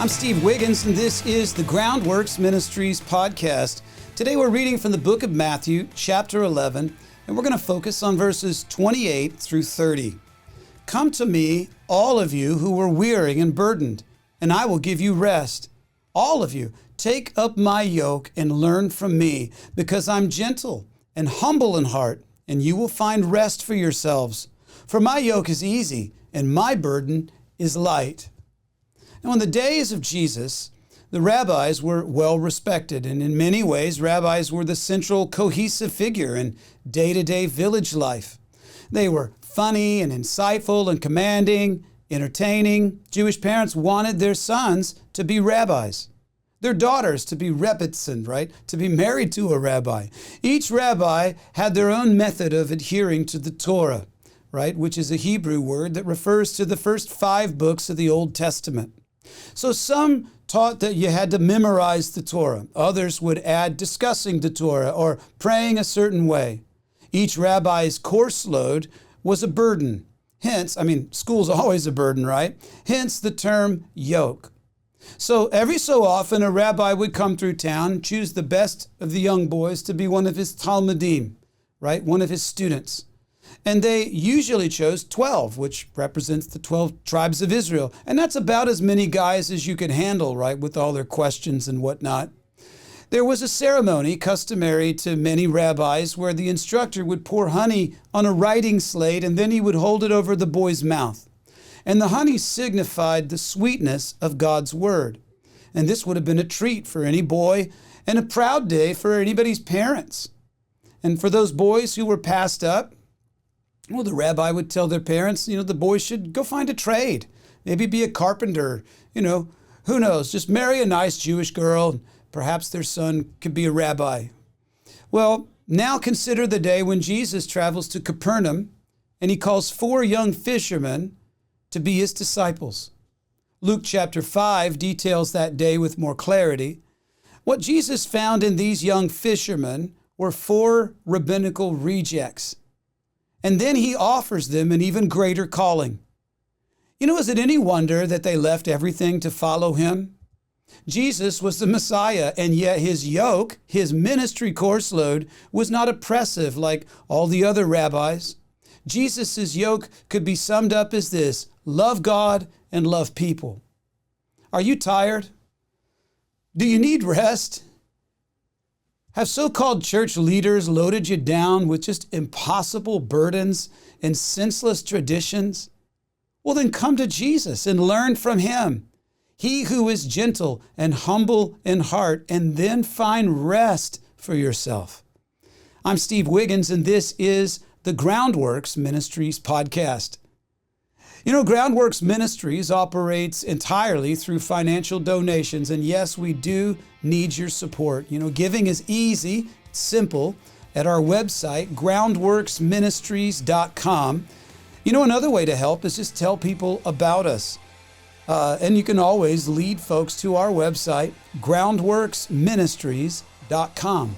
I'm Steve Wiggins, and this is the Groundworks Ministries podcast. Today we're reading from the book of Matthew, chapter 11, and we're going to focus on verses 28 through 30. Come to me, all of you who are weary and burdened, and I will give you rest. All of you, take up my yoke and learn from me, because I'm gentle and humble in heart, and you will find rest for yourselves. For my yoke is easy, and my burden is light. Now, in the days of Jesus, the rabbis were well respected, and in many ways, rabbis were the central cohesive figure in day-to-day village life. They were funny and insightful and commanding, entertaining. Jewish parents wanted their sons to be rabbis, their daughters to be rebbitzin, right? To be married to a rabbi. Each rabbi had their own method of adhering to the Torah, right? Which is a Hebrew word that refers to the first 5 books of the Old Testament. So some taught that you had to memorize the Torah. Others would add discussing the Torah or praying a certain way. Each rabbi's course load was a burden. Hence, school's always a burden, right? Hence the term yoke. So every so often a rabbi would come through town and choose the best of the young boys to be one of his talmidim, right? One of his students. And they usually chose 12, which represents the 12 tribes of Israel. And that's about as many guys as you could handle, right, with all their questions and whatnot. There was a ceremony customary to many rabbis where the instructor would pour honey on a writing slate and then he would hold it over the boy's mouth. And the honey signified the sweetness of God's word. And this would have been a treat for any boy and a proud day for anybody's parents. And for those boys who were passed up, well, the rabbi would tell their parents, the boys should go find a trade, maybe be a carpenter, who knows, just marry a nice Jewish girl. Perhaps their son could be a rabbi. Well, now consider the day when Jesus travels to Capernaum and he calls 4 young fishermen to be his disciples. Luke chapter 5 details that day with more clarity. What Jesus found in these young fishermen were 4 rabbinical rejects. And then he offers them an even greater calling. Is it any wonder that they left everything to follow him? Jesus was the Messiah, and yet his yoke, his ministry course load, was not oppressive like all the other rabbis. Jesus' yoke could be summed up as this: love God and love people. Are you tired? Do you need rest? Have so-called church leaders loaded you down with just impossible burdens and senseless traditions? Well, then come to Jesus and learn from him. He who is gentle and humble in heart, and then find rest for yourself. I'm Steve Wiggins, and this is the Groundworks Ministries podcast. Groundworks Ministries operates entirely through financial donations, and yes, we do need your support. Giving is easy, simple, at our website, groundworksministries.com. Another way to help is just tell people about us. And you can always lead folks to our website, groundworksministries.com.